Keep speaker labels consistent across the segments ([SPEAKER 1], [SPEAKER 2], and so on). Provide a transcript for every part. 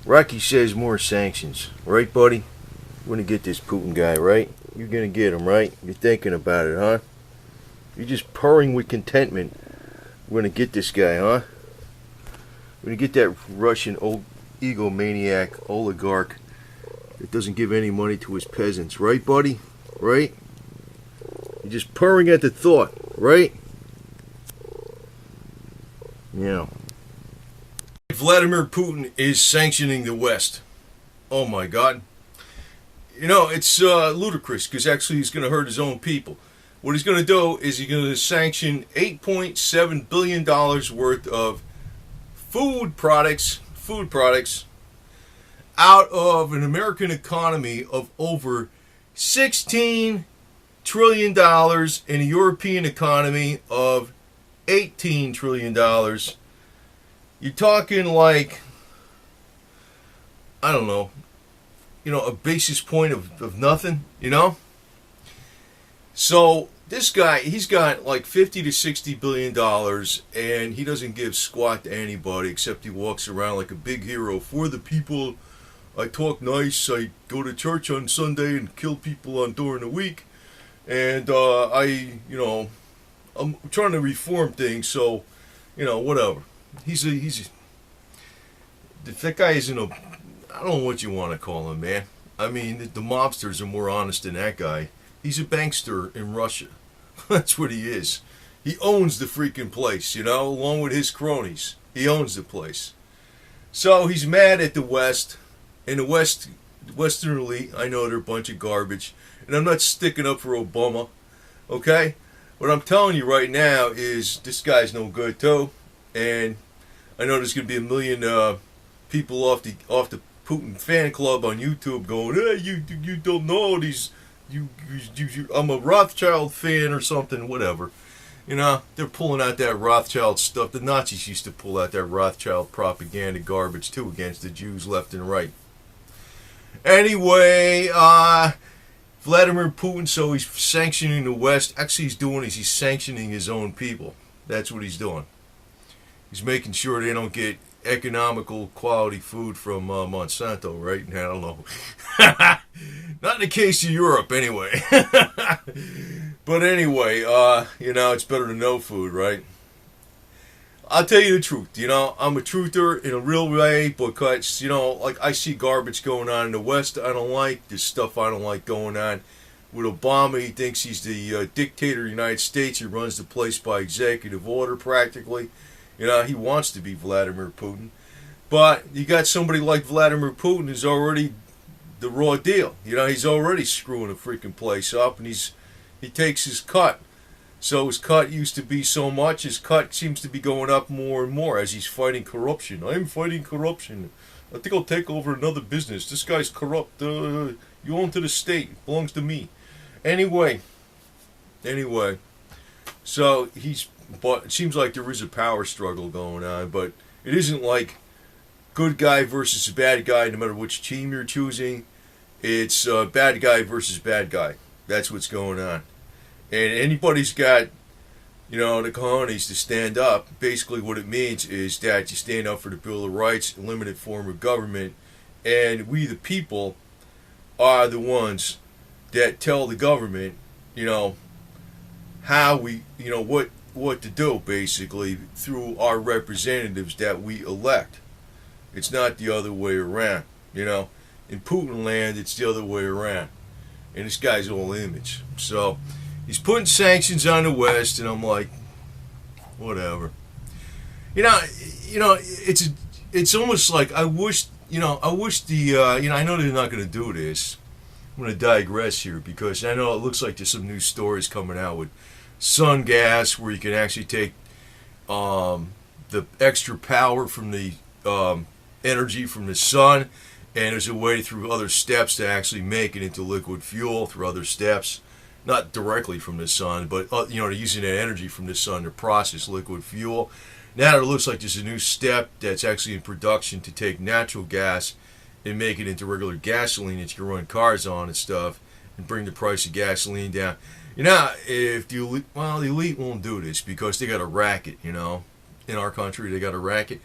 [SPEAKER 1] Rocky says more sanctions. Right, buddy? We're gonna get this Putin guy, right? You're gonna get him, right? You're thinking about it, huh? You're just purring with contentment. We're gonna get this guy, huh? We're gonna get that Russian old egomaniac oligarch that doesn't give any money to his peasants, right, buddy? Right? You're just purring at the thought, right? Yeah. Vladimir Putin is sanctioning the West. Oh my God. You know, it's ludicrous because actually he's going to hurt his own people. What he's going to do is he's going to sanction $8.7 billion worth of food products out of an American economy of over $16 trillion and a European economy of $18 trillion. You're talking like, I don't know, a basis point of nothing, So this guy, he's got like 50 to 60 billion dollars, and he doesn't give squat to anybody except he walks around like a big hero for the people. I talk nice. I go to church on Sunday and kill people during the week, and I'm trying to reform things. So, whatever. That guy isn't a. I don't know what you want to call him, man. I mean, the mobsters are more honest than that guy. He's a bankster in Russia. That's what he is. He owns the freaking place, along with his cronies. He owns the place. So he's mad at the West. And the Western elite, I know they're a bunch of garbage. And I'm not sticking up for Obama, okay? What I'm telling you right now is this guy's no good, too. And I know there's going to be a million people off the Putin fan club on YouTube going, hey, you don't know these, I'm a Rothschild fan or something, whatever. They're pulling out that Rothschild stuff. The Nazis used to pull out that Rothschild propaganda garbage too against the Jews left and right. Anyway, Vladimir Putin, so he's sanctioning the West. Actually, he's sanctioning his own people. That's what he's doing. He's making sure they don't get economical quality food from Monsanto, right? I don't know. Not in the case of Europe, anyway. But anyway, it's better than no food, right? I'll tell you the truth. I'm a truther in a real way because, like I see garbage going on in the West I don't like. There's stuff I don't like going on. With Obama, he thinks he's the dictator of the United States. He runs the place by executive order practically. He wants to be Vladimir Putin. But you got somebody like Vladimir Putin who's already the raw deal. He's already screwing the freaking place up, and he takes his cut. So his cut used to be so much, his cut seems to be going up more and more as he's fighting corruption. I'm fighting corruption. I think I'll take over another business. This guy's corrupt. You own to the state. It belongs to me. Anyway. So but it seems like there is a power struggle going on, but it isn't like good guy versus bad guy no matter which team you're choosing. It's bad guy versus bad guy. That's what's going on. And anybody's got, the cojones to stand up. Basically what it means is that you stand up for the Bill of Rights, a limited form of government, and we the people are the ones that tell the government, how we, what to do, basically, through our representatives that we elect. It's not the other way around, In Putin land, it's the other way around. And this guy's all image. So, he's putting sanctions on the West, and I'm like, whatever. It's almost like I wish the, I know they're not going to do this. I'm going to digress here because I know it looks like there's some new stories coming out with sun gas where you can actually take the extra power from the energy from the sun, and there's a way through other steps to actually make it into liquid fuel through other steps, not directly from the sun, but they're using that energy from the sun to process liquid fuel. Now it looks like there's a new step that's actually in production to take natural gas and make it into regular gasoline that you can run cars on and stuff, and bring the price of gasoline down. If the elite won't do this because they got a racket, in our country they got a racket.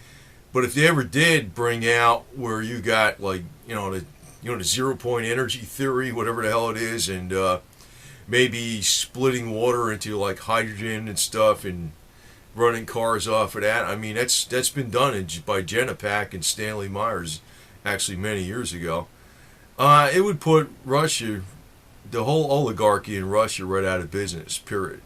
[SPEAKER 1] But if they ever did bring out where you got like the 0 point energy theory, whatever the hell it is, and maybe splitting water into like hydrogen and stuff, and running cars off of that. I mean, that's been done by Genepack and Stanley Myers, actually many years ago. It would put Russia, the whole oligarchy in Russia, right out of business. Period.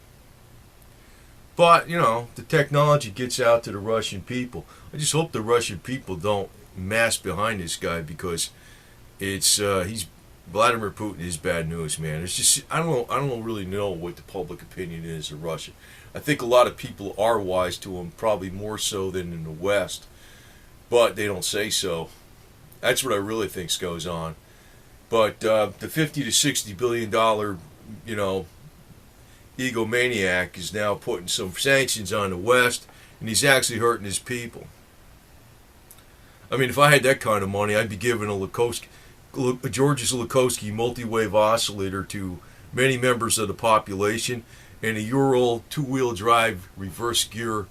[SPEAKER 1] But the technology gets out to the Russian people. I just hope the Russian people don't mass behind this guy, because he's Vladimir Putin is bad news, man. It's just I don't really know what the public opinion is of Russia. I think a lot of people are wise to him, probably more so than in the West, but they don't say so. That's what I really think goes on. But the $50 to $60 billion, egomaniac is now putting some sanctions on the West, and he's actually hurting his people. I mean, if I had that kind of money, I'd be giving a George's Lukoski multi-wave oscillator to many members of the population, and a Ural two-wheel drive reverse gear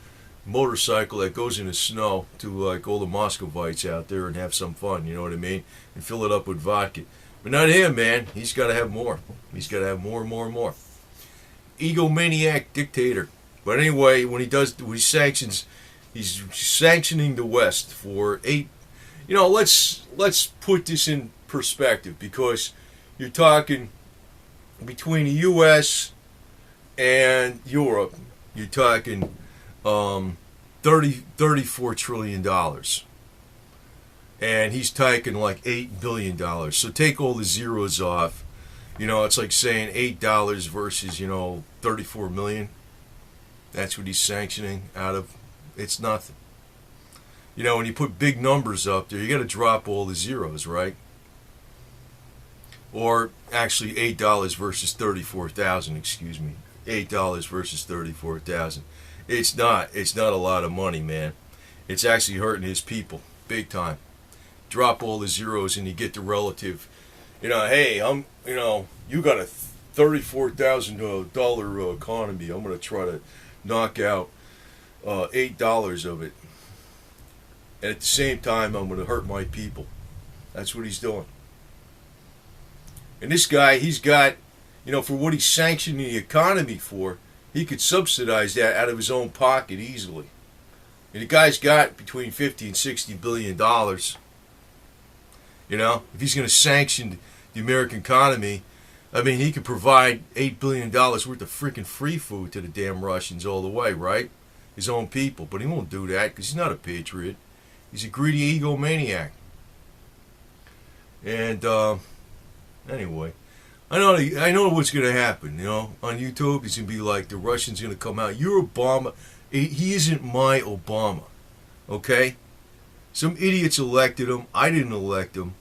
[SPEAKER 1] motorcycle that goes in the snow to like all the Muscovites out there and have some fun, you know what I mean? And fill it up with vodka. But not him, man. He's got to have more. He's got to have more and more and more. Egomaniac dictator. But anyway, when he sanctions, he's sanctioning the West for 8. Let's put this in perspective, because you're talking between the U.S. and Europe, you're talking $34 trillion. And he's taking like $8 billion. So take all the zeros off. It's like saying $8 versus, 34 million. That's what he's sanctioning out of. It's nothing. When you put big numbers up there, you got to drop all the zeros, right? Or actually $8 versus 34,000, excuse me. $8 versus 34,000. It's not a lot of money, man. It's actually hurting his people big time. Drop all the zeros and you get the relative. Hey, you got a $34,000 economy. I'm going to try to knock out $8 of it. And at the same time, I'm going to hurt my people. That's what he's doing. And this guy, he's got, for what he's sanctioning the economy for, he could subsidize that out of his own pocket easily. And the guy's got between $50 and $60 billion. If he's going to sanction the American economy, I mean, he could provide $8 billion worth of freaking free food to the damn Russians all the way, right? His own people. But he won't do that because he's not a patriot. He's a greedy egomaniac. And anyway, I know what's going to happen. On YouTube, it's going to be like the Russians going to come out. You're Obama. He isn't my Obama. Okay? Some idiots elected him. I didn't elect him.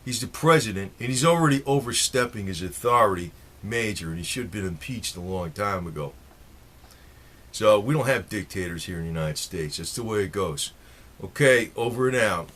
[SPEAKER 1] He's the president, and he's already overstepping his authority major, and he should have been impeached a long time ago. So we don't have dictators here in the United States. That's the way it goes. Okay, over and out.